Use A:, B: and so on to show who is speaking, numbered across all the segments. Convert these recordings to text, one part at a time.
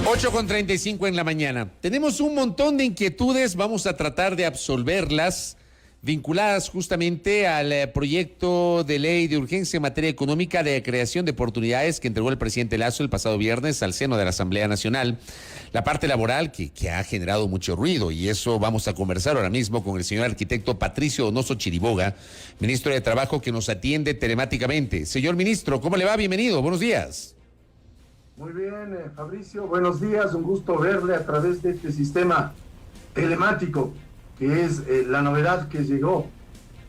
A: 8:35 en la mañana. Tenemos un montón de inquietudes, vamos a tratar de absolverlas, vinculadas justamente al proyecto de ley de urgencia en materia económica de creación de oportunidades que entregó el presidente Lasso el pasado viernes al seno de la Asamblea Nacional. La parte laboral que ha generado mucho ruido, y eso vamos a conversar ahora mismo con el señor arquitecto Patricio Donoso Chiriboga, ministro de Trabajo, que nos atiende telemáticamente. Señor ministro, ¿cómo le va? Bienvenido, buenos días.
B: Muy bien, Fabricio, buenos días, un gusto verle a través de este sistema telemático, que es la novedad que llegó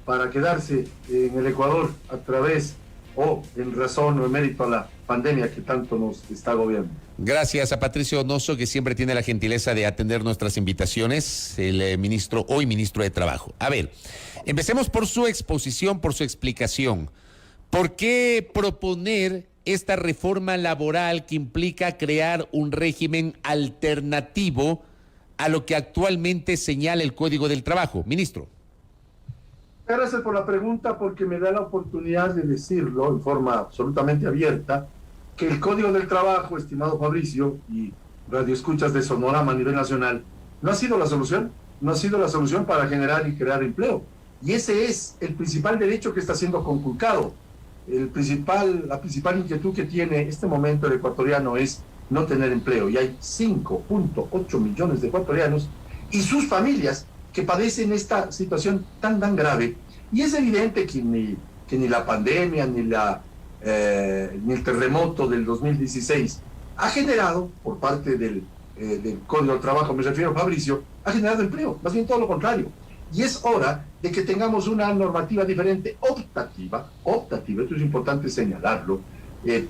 B: para quedarse en el Ecuador a través o en razón o en mérito a la pandemia que tanto nos está agobiando.
A: Gracias a Patricio Donoso, que siempre tiene la gentileza de atender nuestras invitaciones, el ministro, hoy ministro de Trabajo. A ver, empecemos por su exposición, por su explicación. ¿Por qué proponer esta reforma laboral que implica crear un régimen alternativo a lo que actualmente señala el Código del Trabajo? Ministro.
B: Gracias por la pregunta, porque me da la oportunidad de decirlo en forma absolutamente abierta, que el Código del Trabajo, estimado Fabricio, y radioescuchas de Sonorama a nivel nacional, no ha sido la solución, no ha sido la solución para generar y crear empleo. Y ese es el principal derecho que está siendo conculcado. La principal inquietud que tiene este momento el ecuatoriano es no tener empleo, y hay 5.8 millones de ecuatorianos y sus familias que padecen esta situación tan grave, y es evidente que ni la pandemia ni el terremoto del 2016 ha generado, por parte del Código del Trabajo, me refiero, Fabricio, ha generado empleo, más bien todo lo contrario. Y es hora de que tengamos una normativa diferente, optativa, esto es importante señalarlo,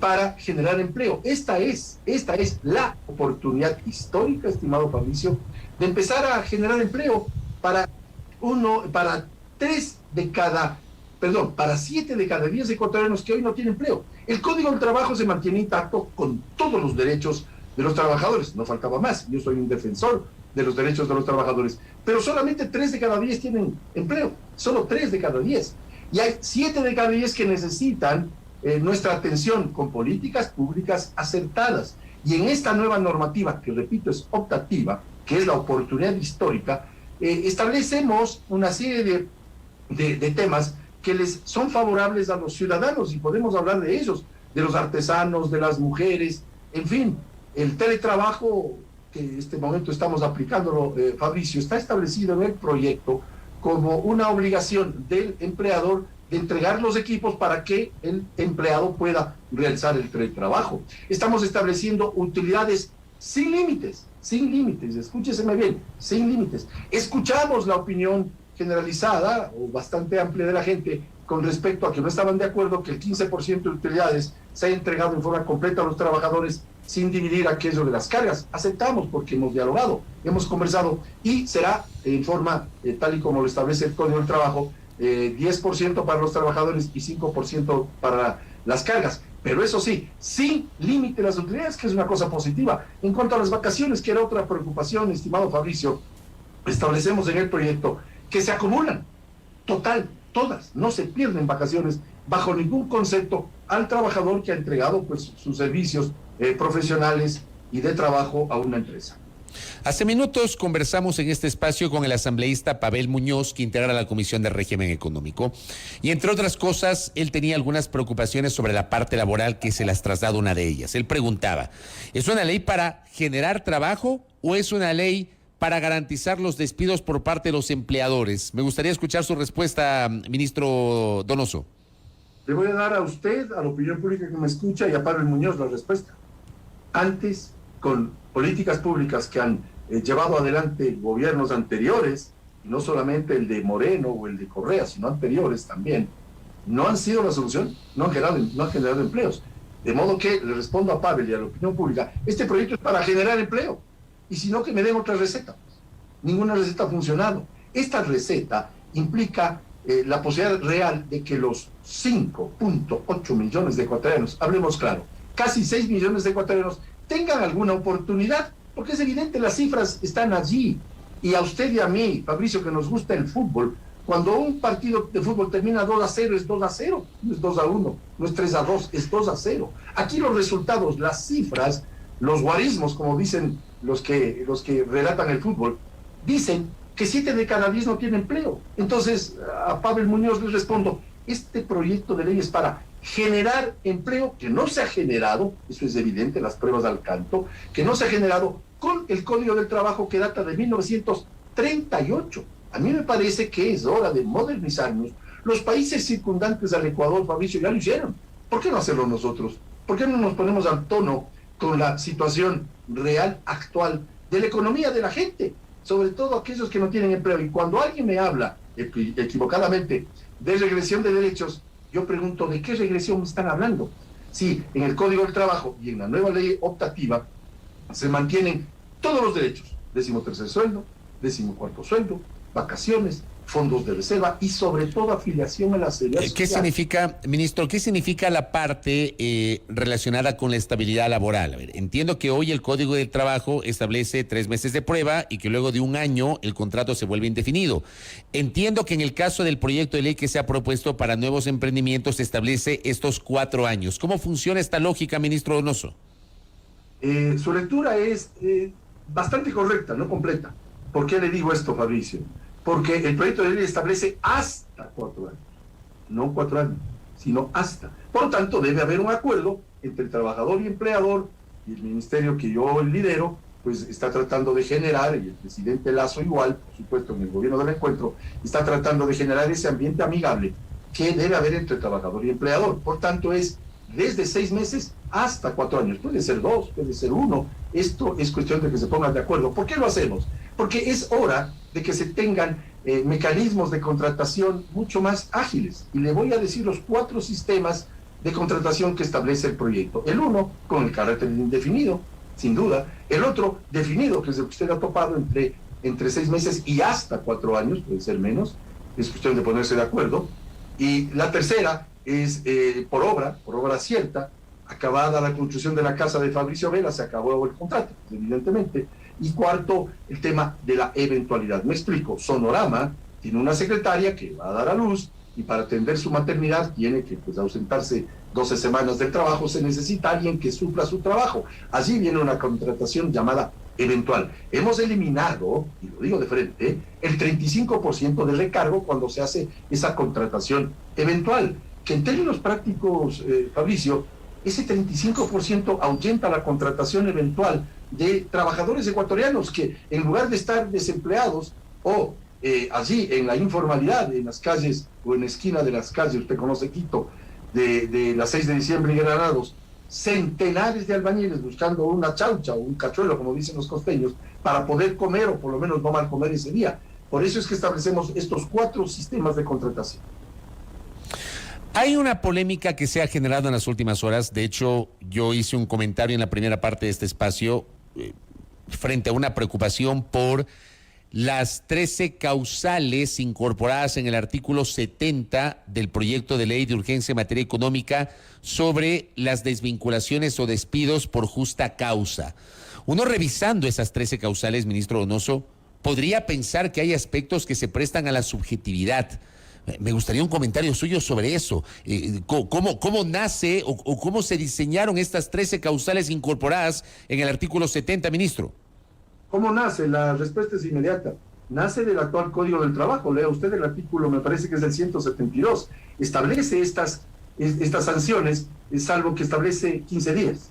B: para generar empleo. Esta es la oportunidad histórica, estimado Fabricio, de empezar a generar empleo para 7 de cada 10 ecuatorianos que hoy no tienen empleo. El Código del Trabajo se mantiene intacto con todos los derechos de los trabajadores, no faltaba más, yo soy un defensor de los derechos de los trabajadores, pero solamente 3 de cada 10 tienen empleo, solo 3 de cada 10, y hay 7 de cada 10 que necesitan nuestra atención con políticas públicas acertadas. Y en esta nueva normativa, que repito es optativa, que es la oportunidad histórica, establecemos una serie de temas que les son favorables a los ciudadanos, y podemos hablar de ellos, de los artesanos, de las mujeres, en fin. El teletrabajo, que en este momento estamos aplicándolo, Fabricio, está establecido en el proyecto como una obligación del empleador de entregar los equipos para que el empleado pueda realizar el teletrabajo. Estamos estableciendo utilidades sin límites, escúcheseme bien, sin límites. Escuchamos la opinión generalizada o bastante amplia de la gente con respecto a que no estaban de acuerdo que el 15% de utilidades se haya entregado en forma completa a los trabajadores sin dividir aquello de las cargas. Aceptamos, porque hemos dialogado, hemos conversado, y será en forma, tal y como lo establece el Código del Trabajo, 10% para los trabajadores y 5% para las cargas. Pero eso sí, sin límite las utilidades, que es una cosa positiva. En cuanto a las vacaciones, que era otra preocupación, estimado Fabricio, establecemos en el proyecto que se acumulan, todas, no se pierden vacaciones bajo ningún concepto al trabajador que ha entregado pues sus servicios profesionales y de trabajo a una empresa.
A: Hace minutos conversamos en este espacio con el asambleísta Pavel Muñoz, que integra la Comisión de Régimen Económico, y entre otras cosas, él tenía algunas preocupaciones sobre la parte laboral, que se las traslado una de ellas. Él preguntaba, ¿es una ley para generar trabajo o es una ley para garantizar los despidos por parte de los empleadores? Me gustaría escuchar su respuesta, ministro Donoso.
B: Le voy a dar a usted, a la opinión pública que me escucha, y a Pavel Muñoz la respuesta. Antes, con políticas públicas que han llevado adelante gobiernos anteriores, y no solamente el de Moreno o el de Correa, sino anteriores también, no han sido la solución, no han generado empleos. De modo que le respondo a Pavel y a la opinión pública, este proyecto es para generar empleo, y si no, que me den otra receta. Ninguna receta ha funcionado. Esta receta implica la posibilidad real de que los 5.8 millones de ecuatorianos, hablemos claro, casi 6 millones de ecuatorianos, tengan alguna oportunidad, porque es evidente, las cifras están allí. Y a usted y a mí, Fabricio, que nos gusta el fútbol, cuando un partido de fútbol termina 2-0, es 2-0, no es 2-1, no es 3-2, es 2-0. Aquí los resultados, las cifras, Los guarismos, como dicen los que relatan el fútbol, dicen que 7 de cada 10 no tienen empleo. Entonces, a Pavel Muñoz les respondo, este proyecto de ley es para generar empleo que no se ha generado, eso es evidente, las pruebas al canto, que no se ha generado con el Código del Trabajo que data de 1938. A mí me parece que es hora de modernizarnos. Los países circundantes al Ecuador, Fabricio, ya lo hicieron. ¿Por qué no hacerlo nosotros? ¿Por qué no nos ponemos al tono con la situación real, actual, de la economía de la gente? Sobre todo aquellos que no tienen empleo. Y cuando alguien me habla, equivocadamente, de regresión de derechos, yo pregunto, ¿de qué regresión me están hablando? Si en el Código del Trabajo y en la nueva ley optativa se mantienen todos los derechos, 13º sueldo, 14º sueldo, vacaciones, fondos de reserva y sobre todo afiliación a la seguridad social.
A: ¿Qué significa, ministro, qué significa la parte relacionada con la estabilidad laboral? A ver, entiendo que hoy el Código del Trabajo establece 3 meses de prueba y que luego de 1 año el contrato se vuelve indefinido. Entiendo que en el caso del proyecto de ley que se ha propuesto para nuevos emprendimientos se establece estos 4 años. ¿Cómo funciona esta lógica, ministro Donoso?
B: Su lectura es bastante correcta, no completa. ¿Por qué le digo esto, Fabricio? Porque el proyecto de ley establece hasta 4 años, no 4 años, sino hasta. Por lo tanto, debe haber un acuerdo entre el trabajador y empleador, y el ministerio que yo lidero, pues está tratando de generar, y el presidente Lazo igual, por supuesto, en el gobierno del encuentro, está tratando de generar ese ambiente amigable que debe haber entre trabajador y empleador. Por tanto, es desde 6 meses hasta 4 años. Puede ser 2, puede ser 1. Esto es cuestión de que se pongan de acuerdo. ¿Por qué lo hacemos? Porque es hora de que se tengan mecanismos de contratación mucho más ágiles. Y le voy a decir los 4 sistemas de contratación que establece el proyecto. El 1, con el carácter indefinido, sin duda. El otro, definido, que es el que usted ha topado entre 6 meses y hasta 4 años, puede ser menos. Es cuestión de ponerse de acuerdo. Y la tercera es por obra cierta, acabada la construcción de la casa de Fabricio Vela, se acabó el contrato, evidentemente. Y cuarto, el tema de la eventualidad. Me explico, Sonorama tiene una secretaria que va a dar a luz y para atender su maternidad tiene que ausentarse 12 semanas del trabajo, se necesita alguien que supla su trabajo. Allí viene una contratación llamada eventual. Hemos eliminado, y lo digo de frente, el 35% del recargo cuando se hace esa contratación eventual, que en términos prácticos, Fabricio, ese 35% ahuyenta la contratación eventual de trabajadores ecuatorianos que en lugar de estar desempleados o allí en la informalidad, en las calles o en la esquina de las calles, usted conoce Quito, de la 6 de diciembre y Granados, centenares de albañiles buscando una chaucha o un cachuelo, como dicen los costeños, para poder comer o por lo menos no mal comer ese día. Por eso es que establecemos estos 4 sistemas de contratación.
A: Hay una polémica que se ha generado en las últimas horas. De hecho, yo hice un comentario en la primera parte de este espacio frente a una preocupación por las 13 causales incorporadas en el artículo 70 del proyecto de ley de urgencia en materia económica sobre las desvinculaciones o despidos por justa causa. Uno revisando esas 13 causales, ministro Donoso, podría pensar que hay aspectos que se prestan a la subjetividad. Me gustaría un comentario suyo sobre eso. ¿Cómo nace o cómo se diseñaron estas 13 causales incorporadas en el artículo 70, ministro?
B: ¿Cómo nace? La respuesta es inmediata. Nace del actual Código del Trabajo. Lea usted el artículo, me parece que es del 172. Establece estas sanciones, salvo que establece 15 días.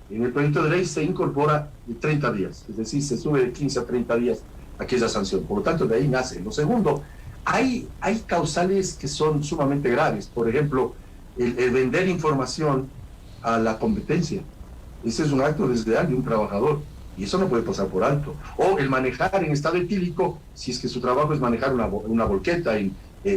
B: En el proyecto de ley se incorpora 30 días, es decir, se sube de 15 a 30 días aquella sanción. Por lo tanto, de ahí nace. Lo segundo, hay causales que son sumamente graves. Por ejemplo, el vender información a la competencia. Ese es un acto desleal de un trabajador y eso no puede pasar por alto. O el manejar en estado etílico, si es que su trabajo es manejar una volqueta,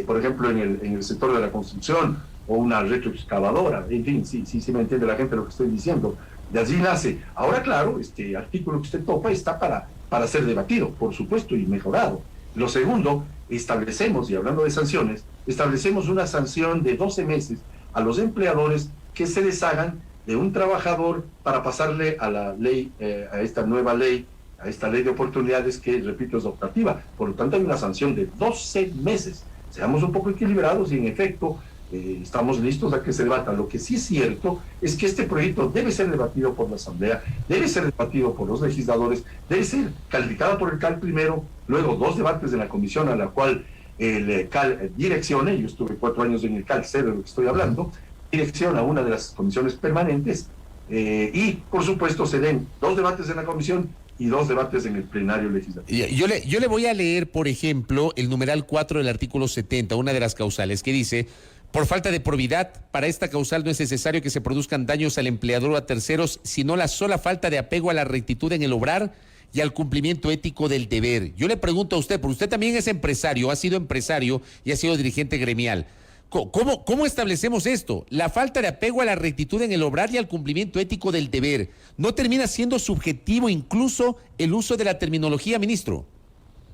B: por ejemplo, en el sector de la construcción o una retroexcavadora. En fin, sí me entiende la gente lo que estoy diciendo. De allí nace. Ahora, claro, este artículo que usted topa está para ser debatido, por supuesto, y mejorado. Lo segundo, establecemos, y hablando de sanciones, establecemos una sanción de 12 meses a los empleadores que se deshagan de un trabajador para pasarle a la ley, a esta nueva ley, a esta ley de oportunidades que, repito, es optativa. Por lo tanto, hay una sanción de 12 meses. Seamos un poco equilibrados y, en efecto, estamos listos a que se debata. Lo que sí es cierto es que este proyecto debe ser debatido por la Asamblea, debe ser debatido por los legisladores, debe ser calificado por el CAL primero, luego 2 debates en la comisión a la cual el CAL direccione. Yo estuve 4 años en el CAL, sé de lo que estoy hablando, direcciona una de las comisiones permanentes, y por supuesto se den 2 debates en la comisión y 2 debates en el plenario legislativo.
A: Yo le voy a leer, por ejemplo, el numeral 4 del artículo 70, una de las causales, que dice: por falta de probidad, para esta causal no es necesario que se produzcan daños al empleador o a terceros, sino la sola falta de apego a la rectitud en el obrar y al cumplimiento ético del deber. Yo le pregunto a usted, porque usted también es empresario, ha sido empresario y ha sido dirigente gremial. ¿Cómo establecemos esto? La falta de apego a la rectitud en el obrar y al cumplimiento ético del deber. ¿No termina siendo subjetivo incluso el uso de la terminología, ministro?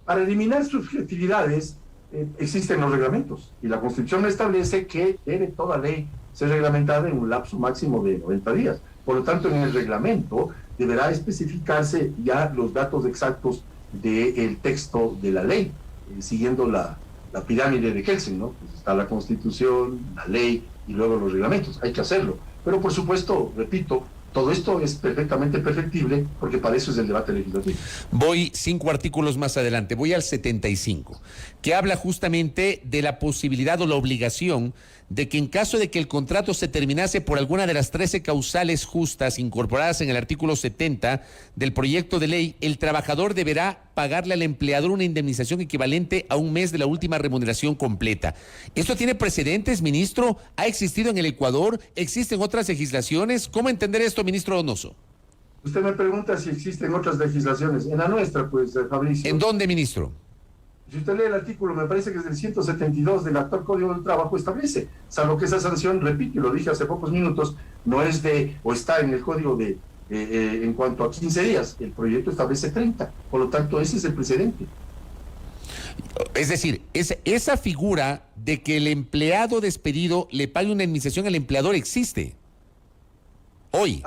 B: Para eliminar subjetividades existen los reglamentos, y la Constitución establece que debe toda ley ser reglamentada en un lapso máximo de 90 días. Por lo tanto, en el reglamento deberá especificarse ya los datos exactos del texto de la ley, siguiendo la pirámide de Kelsen, ¿no? Pues está la Constitución, la ley y luego los reglamentos. Hay que hacerlo. Pero por supuesto, repito, todo esto es perfectamente perfectible porque para eso es el debate legislativo.
A: Voy 5 artículos más adelante, voy al 75, que habla justamente de la posibilidad o la obligación de que en caso de que el contrato se terminase por alguna de las 13 causales justas incorporadas en el artículo 70 del proyecto de ley, el trabajador deberá pagarle al empleador una indemnización equivalente a un mes de la última remuneración completa. ¿Esto tiene precedentes, ministro? ¿Ha existido en el Ecuador? ¿Existen otras legislaciones? ¿Cómo entender esto, ministro Donoso?
B: Usted me pregunta si existen otras legislaciones. En la nuestra, pues, Fabricio.
A: ¿En dónde, ministro?
B: Si usted lee el artículo, me parece que es del 172 del actual Código del Trabajo, establece, salvo que esa sanción, repito, y lo dije hace pocos minutos, no es o está en el Código en cuanto a 15 días, el proyecto establece 30, por lo tanto ese es el precedente.
A: Es decir, esa figura de que el empleado despedido le pague una indemnización al empleador existe hoy.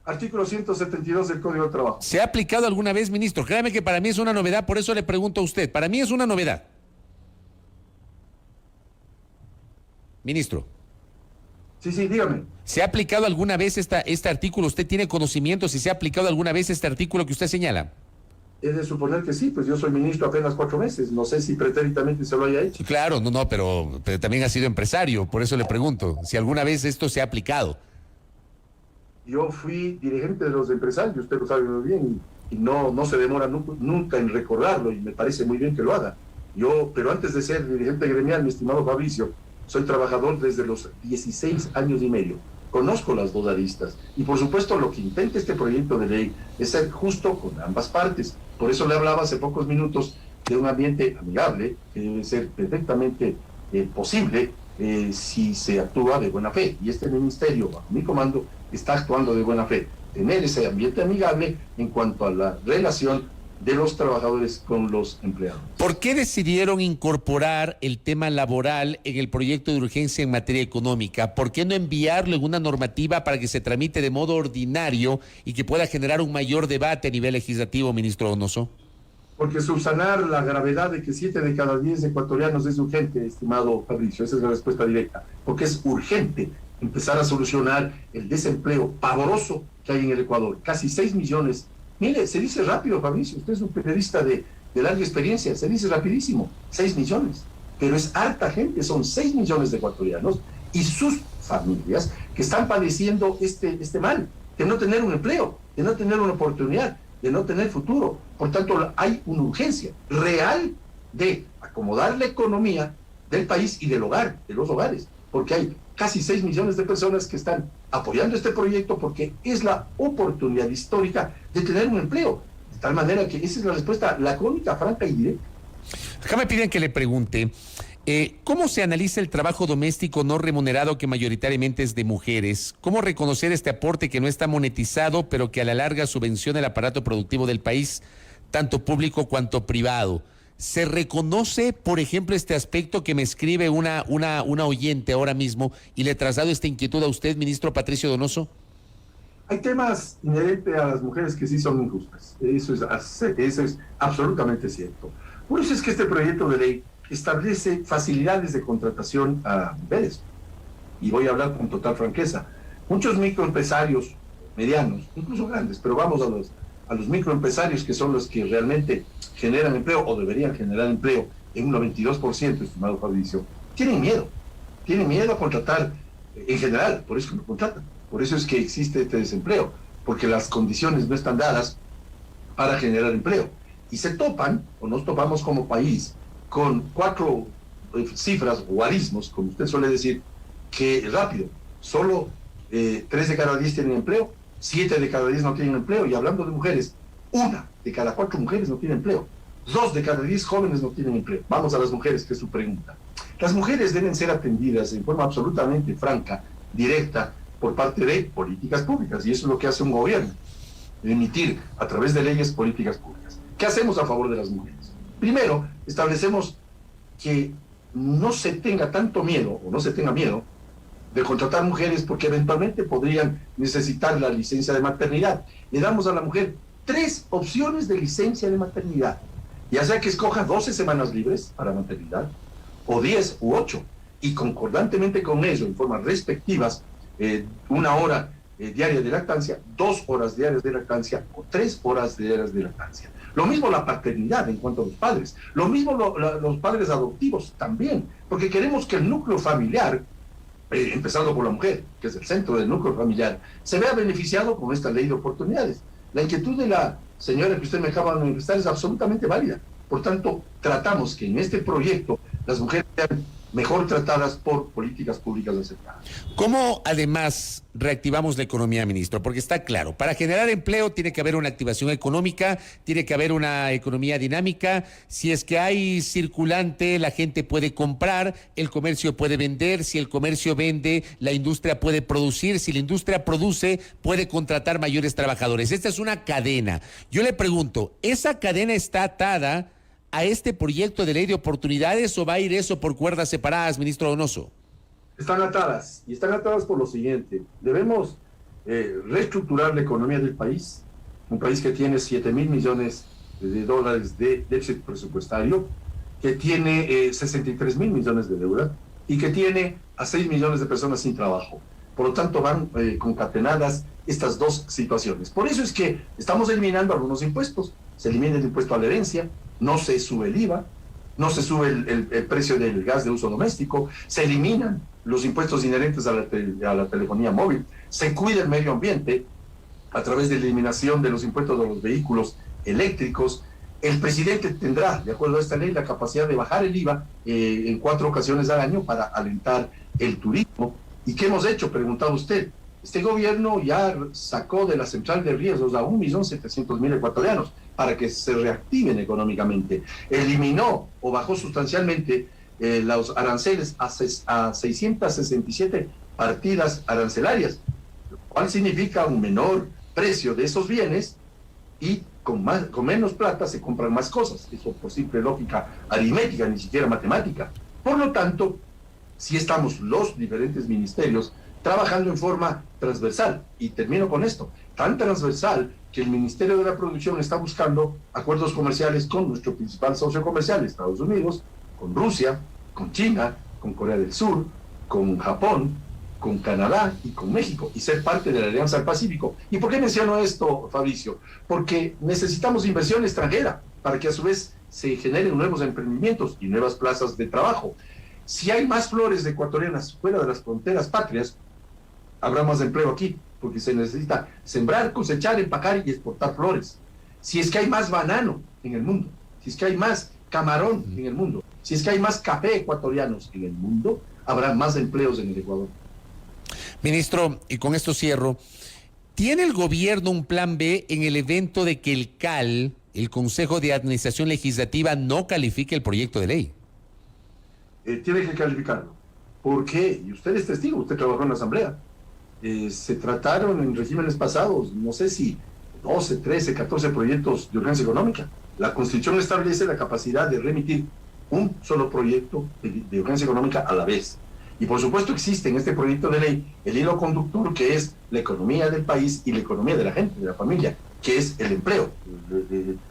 B: Artículo 172 del Código del Trabajo.
A: ¿Se ha aplicado alguna vez, ministro? Créame que para mí es una novedad, por eso le pregunto a usted. Para mí es una novedad. Ministro.
B: Sí, dígame.
A: ¿Se ha aplicado alguna vez este artículo? ¿Usted tiene conocimiento si se ha aplicado alguna vez este artículo que usted señala?
B: Es de suponer que sí, pues yo soy ministro apenas 4 meses. No sé si pretéritabamente se lo haya hecho.
A: Claro, pero también ha sido empresario, por eso le pregunto si alguna vez esto se ha aplicado.
B: Yo fui dirigente de los empresarios, usted lo sabe muy bien, y no se demora nunca en recordarlo, y me parece muy bien que lo haga. Pero antes de ser dirigente gremial, mi estimado Fabricio, soy trabajador desde los 16 años y medio. Conozco las 2 aristas, y por supuesto lo que intenta este proyecto de ley es ser justo con ambas partes. Por eso le hablaba hace pocos minutos de un ambiente amigable, que debe ser perfectamente posible si se actúa de buena fe, y este ministerio, bajo mi comando, está actuando de buena fe. Tener ese ambiente amigable en cuanto a la relación de los trabajadores con los empleados.
A: ¿Por qué decidieron incorporar el tema laboral en el proyecto de urgencia en materia económica? ¿Por qué no enviarlo en una normativa para que se tramite de modo ordinario y que pueda generar un mayor debate a nivel legislativo, ministro Donoso?
B: Porque subsanar la gravedad de que 7 de cada 10 ecuatorianos es urgente, estimado Fabricio. Esa es la respuesta directa. Porque es urgente empezar a solucionar el desempleo pavoroso que hay en el Ecuador. Casi 6 millones. Mire, se dice rápido, Fabricio. Usted es un periodista de larga experiencia. Se dice rapidísimo. 6 millones. Pero es harta gente. Son 6 millones de ecuatorianos y sus familias que están padeciendo este mal. De no tener un empleo, de no tener una oportunidad, de no tener futuro. Por tanto, hay una urgencia real de acomodar la economía del país y del hogar, de los hogares, porque hay casi 6 millones de personas que están apoyando este proyecto porque es la oportunidad histórica de tener un empleo. De tal manera que esa es la respuesta lacónica, franca y directa.
A: Acá me piden que le pregunte, ¿cómo se analiza el trabajo doméstico no remunerado que mayoritariamente es de mujeres? ¿Cómo reconocer este aporte que no está monetizado, pero que a la larga subvenciona el aparato productivo del país, tanto público cuanto privado? ¿Se reconoce, por ejemplo, este aspecto que me escribe una oyente ahora mismo y le traslado esta inquietud a usted, ministro Patricio Donoso?
B: Hay temas inherentes a las mujeres que sí son injustas. Eso es absolutamente cierto. Por eso es que este proyecto de ley establece facilidades de contratación a mujeres. Y voy a hablar con total franqueza. Muchos microempresarios medianos, incluso grandes, pero vamos a los microempresarios, que son los que realmente generan empleo o deberían generar empleo en un 92%, estimado Fabricio, tienen miedo a contratar en general, por eso no contratan. Por eso es que existe este desempleo, porque las condiciones no están dadas para generar empleo. Y se topan, o nos topamos como país, con 4 cifras o arismos, como usted suele decir, que rápido, solo 3 de cada 10 tienen empleo, 7 de cada 10 no tienen empleo, y hablando de mujeres, 1 de cada 4 mujeres no tiene empleo, 2 de cada 10 jóvenes no tienen empleo. Vamos a las mujeres, que es su pregunta. Las mujeres deben ser atendidas en forma absolutamente franca, directa, por parte de políticas públicas, y eso es lo que hace un gobierno, emitir a través de leyes políticas públicas. ¿Qué hacemos a favor de las mujeres? Primero, establecemos que no se tenga tanto miedo, o no se tenga miedo, de contratar mujeres, porque eventualmente podrían necesitar la licencia de maternidad. Le damos a la mujer 3 opciones de licencia de maternidad, ya sea que escoja 12 semanas libres para maternidad, o 10 u 8, y concordantemente con eso, en formas respectivas, 1 hora diaria de lactancia, 2 horas diarias de lactancia, o 3 horas diarias de lactancia. Lo mismo la paternidad en cuanto a los padres, lo mismo los padres adoptivos también, porque queremos que el núcleo familiar, empezando por la mujer, que es el centro del núcleo familiar, se vea beneficiado con esta ley de oportunidades. La inquietud de la señora que usted me acaba de manifestar es absolutamente válida. Por tanto, tratamos que en este proyecto las mujeres sean mejor tratadas por políticas públicas aceptadas.
A: ¿Cómo además reactivamos la economía, ministro? Porque está claro, para generar empleo tiene que haber una activación económica, tiene que haber una economía dinámica. Si es que hay circulante, la gente puede comprar, el comercio puede vender, si el comercio vende, la industria puede producir, si la industria produce, puede contratar mayores trabajadores. Esta es una cadena. Yo le pregunto, ¿esa cadena está atada a este proyecto de ley de oportunidades o va a ir eso por cuerdas separadas, ministro Donoso?
B: Están atadas, y están atadas por lo siguiente. Debemos reestructurar la economía del país, un país que tiene 7,000 millones de dólares de déficit presupuestario, que tiene 63,000 millones de deuda y que tiene a 6 millones de personas sin trabajo. Por lo tanto, van concatenadas estas dos situaciones. Por eso es que estamos eliminando algunos impuestos. Se elimina el impuesto a la herencia, no se sube el IVA, no se sube el precio del gas de uso doméstico, se eliminan los impuestos inherentes a la telefonía móvil, se cuida el medio ambiente a través de la eliminación de los impuestos de los vehículos eléctricos. El presidente tendrá, de acuerdo a esta ley, la capacidad de bajar el IVA en 4 ocasiones al año para alentar el turismo. ¿Y qué hemos hecho?, preguntaba usted. Este gobierno ya sacó de la central de riesgos a 1.700.000 ecuatorianos para que se reactiven económicamente. Eliminó o bajó sustancialmente los aranceles a 667 partidas arancelarias, lo cual significa un menor precio de esos bienes y con menos plata se compran más cosas. Eso por simple lógica aritmética, ni siquiera matemática. Por lo tanto, sí estamos los diferentes ministerios trabajando en forma transversal, y termino con esto, tan transversal que el Ministerio de la Producción está buscando acuerdos comerciales con nuestro principal socio comercial, Estados Unidos, con Rusia, con China, con Corea del Sur, con Japón, con Canadá y con México, y ser parte de la Alianza del Pacífico. ¿Y por qué menciono esto, Fabricio? Porque necesitamos inversión extranjera para que a su vez se generen nuevos emprendimientos y nuevas plazas de trabajo. Si hay más flores de ecuatorianas fuera de las fronteras patrias, habrá más empleo aquí, porque se necesita sembrar, cosechar, empacar y exportar flores. Si es que hay más banano en el mundo, si es que hay más camarón en el mundo, si es que hay más café ecuatorianos en el mundo, habrá más empleos en el Ecuador.
A: Ministro, y con esto cierro, ¿tiene el gobierno un plan B en el evento de que el CAL, el Consejo de Administración Legislativa, no califique el proyecto de ley?
B: Tiene que calificarlo. ¿Por qué? Y usted es testigo, usted trabajó en la Asamblea. Se trataron en regímenes pasados, no sé si 12, 13, 14 proyectos de urgencia económica. La Constitución establece la capacidad de remitir un solo proyecto de urgencia económica a la vez. Y por supuesto existe en este proyecto de ley el hilo conductor, que es la economía del país y la economía de la gente, de la familia. que es el empleo,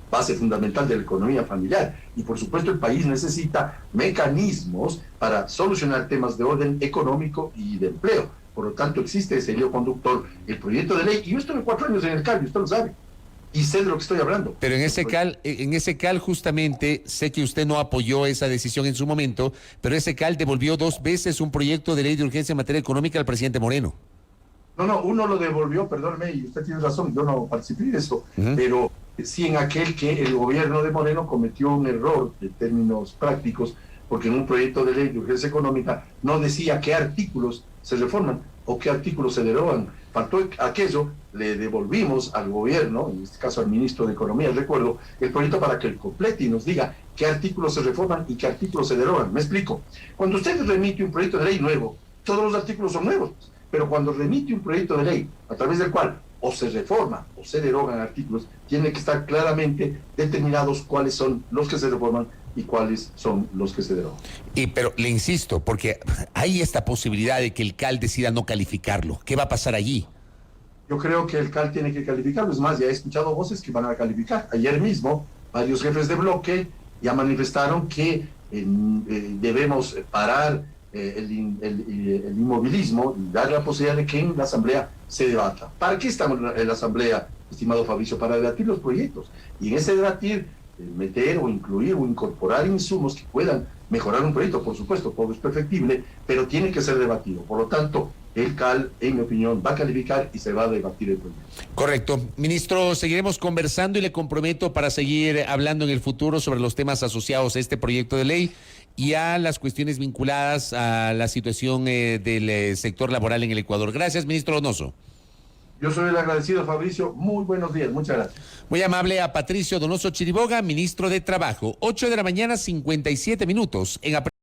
B: base fundamental de la economía familiar. Y por supuesto el país necesita mecanismos para solucionar temas de orden económico y de empleo. Por lo tanto existe ese hilo conductor, el proyecto de ley, y yo estuve 4 años en el CAL, usted lo sabe, y sé de lo que estoy hablando.
A: Pero en ese CAL justamente, sé que usted no apoyó esa decisión en su momento, pero ese CAL devolvió 2 veces un proyecto de ley de urgencia en materia económica al presidente Moreno.
B: No, uno lo devolvió, perdóneme, y usted tiene razón, yo no participé de eso, pero sí en aquel que el gobierno de Moreno cometió un error en términos prácticos, porque en un proyecto de ley de urgencia económica no decía qué artículos se reforman o qué artículos se derogan. Faltó aquello, le devolvimos al gobierno, en este caso al ministro de Economía, recuerdo, el proyecto para que él complete y nos diga qué artículos se reforman y qué artículos se derogan. Me explico. Cuando usted remite un proyecto de ley nuevo, todos los artículos son nuevos. Pero cuando remite un proyecto de ley a través del cual o se reforma o se derogan artículos, tiene que estar claramente determinados cuáles son los que se reforman y cuáles son los que se derogan.
A: Pero le insisto, porque hay esta posibilidad de que el CAL decida no calificarlo. ¿Qué va a pasar allí?
B: Yo creo que el CAL tiene que calificarlo. Es más, ya he escuchado voces que van a calificar. Ayer mismo, varios jefes de bloque ya manifestaron que debemos parar el inmovilismo y dar la posibilidad de que en la Asamblea se debata. ¿Para qué estamos en la Asamblea, estimado Fabricio? Para debatir los proyectos. Y en ese debatir, meter o incluir o incorporar insumos que puedan mejorar un proyecto, por supuesto, todo es perfectible, pero tiene que ser debatido. Por lo tanto, el CAL, en mi opinión, va a calificar y se va a debatir el proyecto.
A: Correcto. Ministro, seguiremos conversando y le comprometo para seguir hablando en el futuro sobre los temas asociados a este proyecto de ley y a las cuestiones vinculadas a la situación del sector laboral en el Ecuador. Gracias, ministro Donoso.
B: Yo soy el agradecido, Fabricio. Muy buenos días. Muchas gracias.
A: Muy amable a Patricio Donoso Chiriboga, ministro de Trabajo. 8 de la mañana, 57 minutos.